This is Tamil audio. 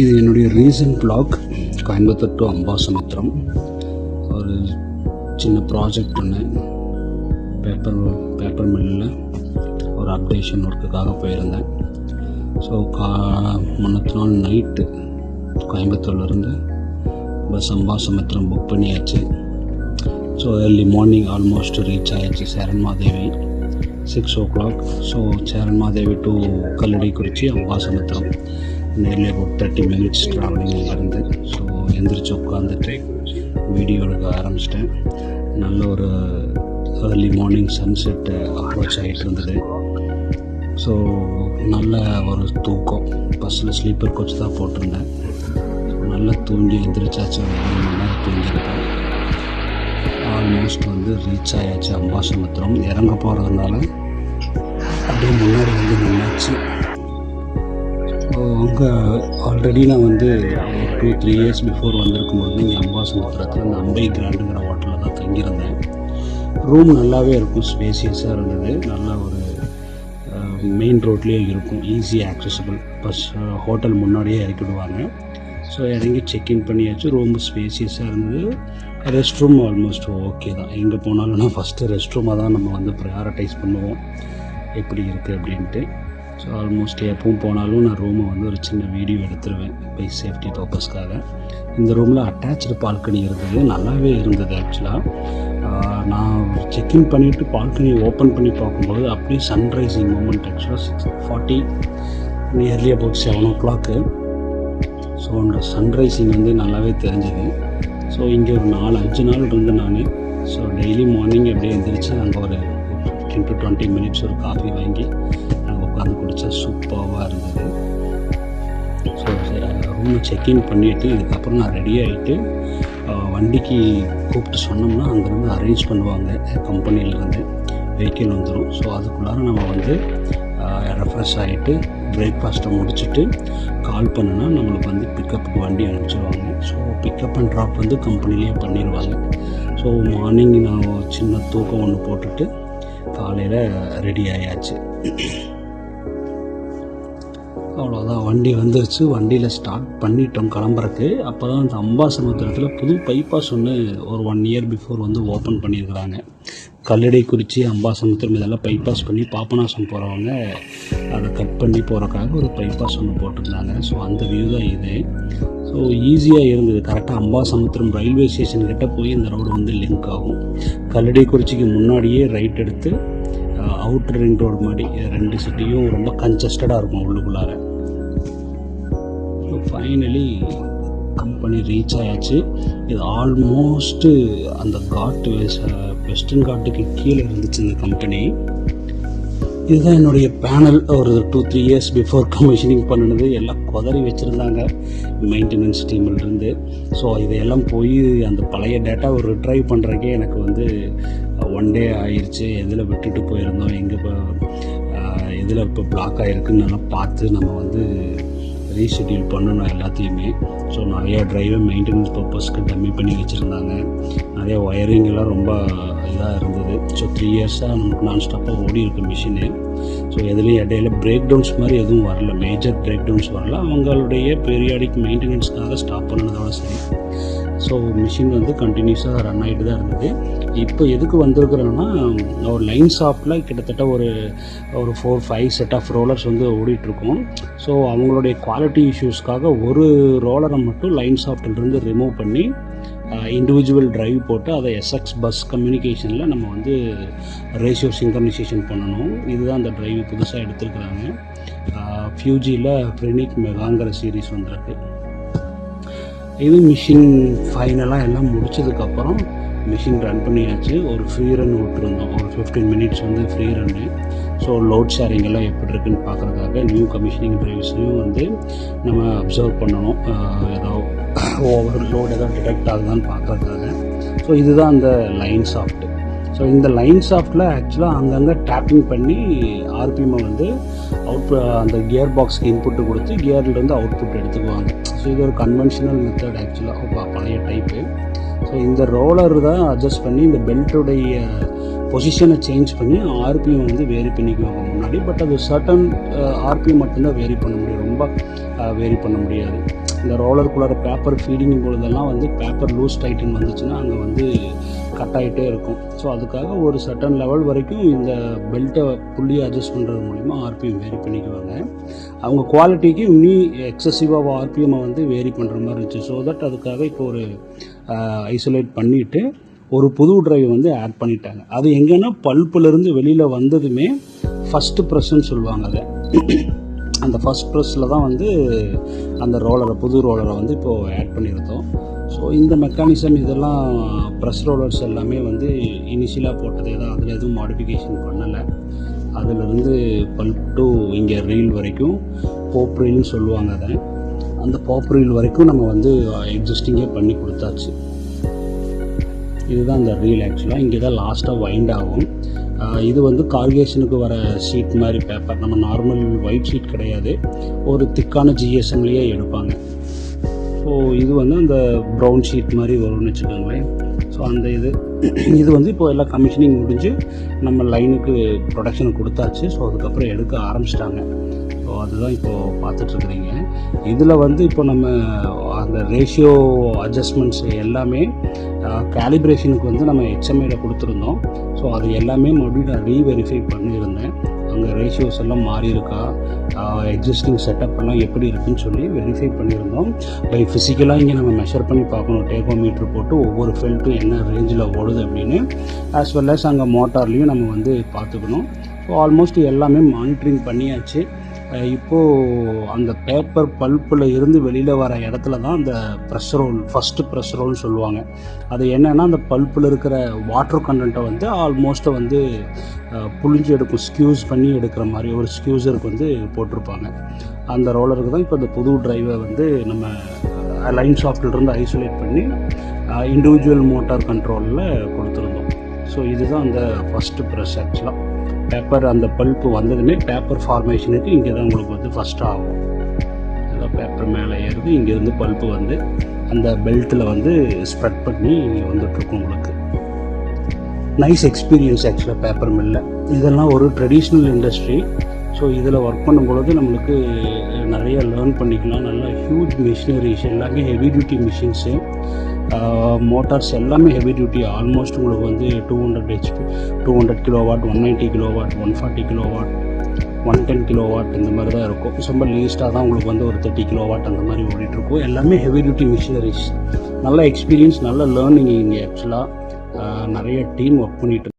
இது என்னுடைய recent vlog. Coimbatore to Ambasamudram ஒரு சின்ன ப்ராஜெக்ட் ஒன்று பேப்பர் மில்லில் ஒரு அப்டேஷன் ஒர்க்குக்காக போயிருந்தேன். ஸோ முன்னத்து நாள் நைட்டு கோயம்புத்தூர்லேருந்து பஸ் அம்பாசமுத்திரம் புக் பண்ணியாச்சு. So early morning almost reach ஆகிடுச்சு Cheranmahadevi 6 o'clock. So Cheranmahadevi to Kallidaikurichi Ambasamudram nearly about 30 minutes travelling இருந்து. ஸோ எந்திரிச்சு உட்காந்துட்டு வீடியோ எடுக்க ஆரம்பிச்சிட்டேன். நல்ல ஒரு ஏர்லி மார்னிங் சன்செட் அப்ரோச் ஆகிட்டு இருந்தது. ஸோ நல்ல ஒரு தூக்கம். பஸ்ஸில் ஸ்லீப்பர் கோச் தான் போட்டிருந்தேன். ஸோ நல்லா தூங்கி எந்திரிச்சாச்சு. 1 மணி நேரம் தூங்கியிருப்பேன். ஆல்மோஸ்ட் ரீச் ஆயாச்சு அம்பாசமுத்திரம். இறங்க போகிறதுனால அப்படியே முன்னாடி நின்னாச்சு. அங்கே ஆல்ரெடி நான் 2-3 years பிஃபோர் வந்திருக்கும்போது இங்கே அம்பாசமுத்திரத்தில் இந்த அம்பை கிராண்டுங்கிற ஹோட்டலில் தான் தங்கியிருந்தேன். ரூம் நல்லாவே இருக்கும், ஸ்பேசியஸாக இருந்தது. நல்லா ஒரு மெயின் ரோட்லேயே இருக்கும், ஈஸி ஆக்சஸபிள். பஸ் ஹோட்டல் முன்னாடியே இறக்கிடுவாங்க. ஸோ இறங்கி செக்இன் பண்ணியாச்சு. ரொம்ப ஸ்பேசியஸாக இருந்தது. ரெஸ்ட் ரூம் ஆல்மோஸ்ட் ஓகே தான். எங்கே போனாலும் ஃபஸ்ட்டு ரெஸ்ட் ரூமாக தான் நம்ம ப்ரையாரிட்டைஸ் பண்ணுவோம், எப்படி இருக்குது அப்படின்ட்டு. ஸோ ஆல்மோஸ்ட் எப்பவும் போனாலும் நான் ரூமை ஒரு சின்ன வீடியோ எடுத்துருவேன் பை சேஃப்டி பர்பஸ்க்காக. இந்த ரூமில் அட்டாச்சு பால்கனி இருந்தது, நல்லாவே இருந்தது. ஆக்சுவலாக நான் செக்இன் பண்ணிவிட்டு பால்கனி ஓப்பன் பண்ணி பார்க்கும்போது அப்படியே சன்ரைசிங் மூமெண்ட். ஆக்சுவலாக 6:40 நியர்லி அபவுட் 7 o'clock. ஸோ அந்த சன்ரைசிங் நல்லாவே தெரிஞ்சது. ஸோ இங்கே ஒரு 4-5 நாள் இருந்து நான். ஸோ டெய்லி மார்னிங் அப்படியே எழுந்திரிச்சு அங்கே ஒரு 15 to 20 minutes ஒரு காஃபி வாங்கி நாங்கள் உட்காந்து குடித்தா சூப்பராக இருந்தது. ஸோ ரூமை செக்இன் பண்ணிவிட்டு இதுக்கப்புறம் நான் ரெடி ஆகிட்டு வண்டிக்கு கூப்பிட்டு சொன்னோம்னா அங்கேருந்து அரேஞ்ச் பண்ணுவாங்க. கம்பெனியிலேருந்து வெஹிக்கிள் வந்துடும். ஸோ அதுக்குள்ளார நம்ம ரெஃப்ரெஷ் ஆகிட்டு பிரேக்ஃபாஸ்ட்டை முடிச்சுட்டு கால் பண்ணுனா நம்மளுக்கு பிக்கப்புக்கு வண்டி அனுப்பிச்சிடுவாங்க. ஸோ பிக்கப் அண்ட் ட்ராப் கம்பெனிலேயே பண்ணிடுவாங்க. ஸோ மார்னிங் நான் சின்ன தூக்கம் ஒன்று போட்டுட்டு காலையில் ரெடி ஆயாச்சு. அவ்வளோதான், வண்டி வந்துருச்சு. வண்டியில் ஸ்டார்ட் பண்ணிட்டோம் கிளம்புறக்கு. அப்போ தான் அந்த அம்பாசமுத்திரத்தில் புது பைபாஸ் ஒன்று ஒரு 1 year பிஃபோர் ஓப்பன் பண்ணியிருக்கிறாங்க. கல்லடைக்குறிச்சி அம்பாசமுத்திரம் இதெல்லாம் பைபாஸ் பண்ணி பாபநாசம் போகிறவங்க அதை கட் பண்ணி போகிறக்காக ஒரு பைபாஸ் ஒன்று போட்டிருந்தாங்க. ஸோ அந்த வியூ தான் இது. ஸோ ஈஸியாக இருந்தது. கரெக்டாக அம்பாசமுத்திரம் ரயில்வே ஸ்டேஷன் கிட்டே போய் இந்த ரோடு லிங்க் ஆகும். கல்லடைக்குறிச்சிக்கு முன்னாடியே ரைட் எடுத்து அவுட்டர் ரிங் ரோடு மாதிரி 2 சிட்டியும் ரொம்ப கன்ஜஸ்டடாக இருக்கும் உள்ளுக்குள்ளார. ஸோ ஃபைனலி கம்பெனி ரீச் ஆயாச்சு. இது ஆல்மோஸ்ட்டு அந்த காட்டு வெஸ்டர்ன் காட்டுக்கு கீழே இருந்துச்சு இந்த கம்பெனி. இதுதான் என்னுடைய பேனல். ஒரு 2-3 years பிஃபோர் கமிஷனிங் பண்ணினது. எல்லாம் குதறி வச்சுருந்தாங்க மெயின்டெனன்ஸ் டீமிலிருந்து. ஸோ இதையெல்லாம் போய் அந்த பழைய டேட்டா ஒரு ரிட்ரைவ் பண்ணுறக்கே எனக்கு 1 day ஆயிடுச்சு. எதில் விட்டுட்டு போயிருந்தோம், எங்கே எதில் இப்போ பிளாக் ஆகிருக்குன்னு நல்லா பார்த்து நம்ம ரீஷெட்யூல் பண்ணணும் எல்லாத்தையுமே. ஸோ நிறையா டிரைவை மெயின்டெனன்ஸ் பர்பஸ்க்கு டம்மி பண்ணி வச்சுருந்தாங்க. நிறைய ஒயரிங் எல்லாம் ரொம்ப இதாக இருந்தது. ஸோ 3 yearsஸாக நமக்கு நான் ஸ்டாப்பாக ஓடி இருக்கு மிஷினு. ஸோ எதுலேயும் இடையில பிரேக் டவுன்ஸ் மாதிரி எதுவும் வரல, மேஜர் பிரேக் டவுன்ஸ் வரல. அவங்களுடைய பீரியாடிக் மெயின்டெனன்ஸ்க்காக ஸ்டாப் பண்ணனதோட சரி. ஸோ மிஷின் கண்டினியூஸாக ரன் ஆகிட்டு தான் இருந்தது. இப்போ எதுக்கு வந்திருக்கிறோன்னா, ஒரு லைன் ஷாஃப்டில் கிட்டத்தட்ட ஒரு 4-5 செட் ஆஃப் ரோலர்ஸ் ஓடிட்டுருக்கோம். ஸோ அவங்களுடைய குவாலிட்டி இஷ்யூஸ்க்காக ஒரு ரோலரை மட்டும் லைன் ஷாஃப்டிலிருந்து ரிமூவ் பண்ணி இண்டிவிஜுவல் டிரைவ் போட்டு அதை SX பஸ் கம்யூனிகேஷனில் நம்ம ரேஷியோ சிங்க்ரனைசேஷன் பண்ணணும். இதுதான் அந்த டிரைவ் புதுசாக எடுத்துருக்குறாங்க. ஃபியூஜியில் ஃப்ரெனிக் மெகாங்கிற சீரீஸ் வந்திருக்கு. இது மிஷின் ஃபைனலாக எல்லாம் முடிச்சதுக்கப்புறம் மிஷின் ரன் பண்ணியாச்சு. ஒரு ஃப்ரீ ரன் விட்டுருந்தோம், ஒரு 15 minutes free run. So load sharing எல்லாம் எப்படி இருக்குன்னு பார்க்குறதுக்காக நியூ கமிஷனிங் டிரைவ்ஸையும் நம்ம அப்சர்வ் பண்ணணும். ஏதாவது ஓவர் லோட் ஏதாவது டிடெக்ட் ஆகுதான்னு பார்க்குறதுக்காக. ஸோ இதுதான் அந்த லைன் ஷாஃப்ட்டு. ஸோ இந்த லைன் ஷாஃப்ட்டில் ஆக்சுவலாக அங்கங்கே டேப்பிங் பண்ணி ஆர்பிஎம்மை அந்த கியர் பாக்ஸ்க்கு இன்புட்டு கொடுத்து கியர்லேருந்து அவுட்புட் எடுத்துக்குவாங்க. ஸோ இது ஒரு கன்வென்ஷனல் மெத்தட் ஆக்சுவலாக பழைய டைப்பு. ஸோ இந்த ரோலர் தான் அட்ஜஸ்ட் பண்ணி இந்த பெல்ட்டுடைய பொசிஷனை சேஞ்ச் பண்ணி ஆர்பிஎம் வேரி பண்ணிக்குவாங்க முன்னாடி. பட் அது சர்டன் ஆர்பிஎம் மட்டும்தான் வேரி பண்ண முடியும், ரொம்ப வேரி பண்ண முடியாது. இந்த ரோலருக்குள்ளார பேப்பர் ஃபீடிங் பொழுதெல்லாம் வந்து பேப்பர் லூஸ் டைட்டன் வந்துச்சுன்னா அங்கே வந்து கட் ஆகிட்டே இருக்கும். ஸோ அதுக்காக ஒரு சர்டன் லெவல் வரைக்கும் இந்த பெல்ட்டை புள்ளி அட்ஜஸ்ட் பண்ணுறது மூலிமா ஆர்பிஎம் வேரி பண்ணிக்குவாங்க. அவங்க குவாலிட்டிக்கு இன்னும் எக்ஸசிவாக ஆர்பிஎம்மை வந்து வேரி பண்ணுற மாதிரி இருந்துச்சு. ஸோ தட் அதுக்காக இப்போ ஒரு ஐசோலேட் பண்ணிவிட்டு ஒரு புது ட்ரைவ் வந்து ஆட் பண்ணிட்டாங்க. அது எங்கன்னா பல்ப்புலேருந்து வெளியில் வந்ததுமே ஃபஸ்ட்டு ப்ரெஸ்ன்னு சொல்லுவாங்க. அதை அந்த ஃபஸ்ட் ப்ரெஸ்ஸில் தான் வந்து அந்த புது ரோலரை வந்து இப்போது ஆட் பண்ணியிருந்தோம். ஸோ இந்த மெக்கானிசம் இதெல்லாம் ப்ரெஸ் ரோலர்ஸ் எல்லாமே வந்து இனிஷியலாக போட்டதே தான். அதில் எதுவும் மாடிஃபிகேஷன் பண்ணலை. அதிலிருந்து பல்ப் டு இங்கே ரீல் வரைக்கும் போப் ரீல்னு சொல்லுவாங்க. அதை அந்த போப் ரீல் வரைக்கும் நம்ம வந்து எக்ஸிஸ்டிங்கே பண்ணி கொடுத்தாச்சு. இதுதான் அந்த ரீல். ஆக்சுவலாக இங்கே தான் லாஸ்ட்டாக வைண்ட் ஆகும். இது வந்து கார்கேஷனுக்கு வர ஷீட் மாதிரி பேப்பர். நம்ம நார்மல் ஒயிட் ஷீட் கிடையாது, ஒரு திக்கான ஜிஎஸ்எம்லேயே எடுப்பாங்க. ஸோ இது வந்து அந்த ப்ரௌன் ஷீட் மாதிரி வரும்னு வச்சுக்கோங்களேன். ஸோ அந்த இது வந்து இப்போ எல்லாம் கமிஷனிங் முடிஞ்சு நம்ம லைனுக்கு ப்ரொடக்ஷன் கொடுத்தாச்சு. ஸோ அதுக்கப்புறம் எடுக்க ஆரம்பிச்சிட்டாங்க. ஸோ அதுதான் இப்போது பார்த்துட்ருக்குறீங்க. இதில் வந்து இப்போ நம்ம அந்த ரேஷியோ அட்ஜஸ்ட்மெண்ட்ஸ் எல்லாமே கேலிப்ரேஷனுக்கு வந்து நம்ம ஹெச்எம்ஐயில் கொடுத்துருந்தோம். ஸோ அது எல்லாமே மறுபடியும் நான் ரீவெரிஃபை பண்ணியிருந்தேன். அங்கே ரேஷியோஸ் எல்லாம் மாறி இருக்கா, எக்ஸிஸ்டிங் செட்டப் எல்லாம் எப்படி இருக்குன்னு சொல்லி வெரிஃபை பண்ணியிருந்தோம். பை ஃபிசிக்கலாக இங்கே நம்ம மெஷர் பண்ணி பார்க்கணும். டேகோமீட்டர் போட்டு ஒவ்வொரு ஃபெல்ட்டும் என்ன ரேஞ்சில் ஓடுது அப்படின்னு, ஆஸ் வெல் அஸ் அங்கே மோட்டார்லேயும் நம்ம வந்து பார்த்துக்கணும். ஸோ ஆல்மோஸ்ட் எல்லாமே மானிட்டரிங் பண்ணியாச்சு. இப்போது அந்த பேப்பர் பல்ப்பில் இருந்து வெளியில் வர இடத்துல தான் அந்த ப்ரெஷ் ரோல், ஃபஸ்ட்டு ப்ரெஷ் ரோல்னு சொல்லுவாங்க. அது என்னென்னா அந்த பல்ப்பில் இருக்கிற வாட்டர் கண்டென்ட்டை வந்து ஆல்மோஸ்ட்டை வந்து புழிஞ்சு எடுக்கும், ஸ்க்யூஸ் பண்ணி எடுக்கிற மாதிரி ஒரு ஸ்க்யூஸருக்கு வந்து போட்டிருப்பாங்க. அந்த ரோலருக்கு தான் இப்போ இந்த புது ட்ரைவை வந்து நம்ம லைன் ஷாஃப்ட்லேருந்து ஐசோலேட் பண்ணி இண்டிவிஜுவல் மோட்டார் கண்ட்ரோலில் கொடுத்துருந்தோம். ஸோ இதுதான் அந்த ஃபஸ்ட்டு ப்ரெஷ். ஆக்சுவலாக பேப்பர் அந்த பல்ப்பு வந்ததுமே பேப்பர் ஃபார்மேஷனுக்கு இங்கே தான் உங்களுக்கு வந்து ஃபஸ்ட்டு ஆகும். இதில் பேப்பர் மேலே ஏறுது, இங்கேருந்து பல்ப்பு வந்து அந்த பெல்ட்டில் வந்து ஸ்ப்ரெட் பண்ணி வந்துட்டுருக்கும். உங்களுக்கு நைஸ் எக்ஸ்பீரியன்ஸ் ஆக்சுவலாக பேப்பர் மில்லில். இதெல்லாம் ஒரு ட்ரெடிஷ்னல் இண்டஸ்ட்ரி. ஸோ இதில் ஒர்க் பண்ணும்பொழுது நம்மளுக்கு நிறைய லேர்ன் பண்ணிக்கலாம். நல்லா ஹியூஜ் மிஷினரிஸ், எல்லாமே ஹெவி டியூட்டி மிஷின்ஸு, மோட்டார்ஸ் எல்லாமே ஹெவி டியூட்டி. ஆல்மோஸ்ட் உங்களுக்கு வந்து 200 HP, 200 kilowatt, 190 kilowatt, 140 kilowatt, 110 kilowatt இந்த மாதிரி தான் இருக்கும். ரொம்ப லீஸ்ட்டாக தான் உங்களுக்கு வந்து ஒரு 30 கிலோவாட் அந்த மாதிரி ஓடிட்டுருக்கும். எல்லாமே ஹெவி டியூட்டி மிஷினரிஸ். நல்ல எக்ஸ்பீரியன்ஸ், நல்ல லேர்னிங். இங்கே ஆக்சுவலாக நிறைய டீம் ஒர்க் பண்ணிட்டு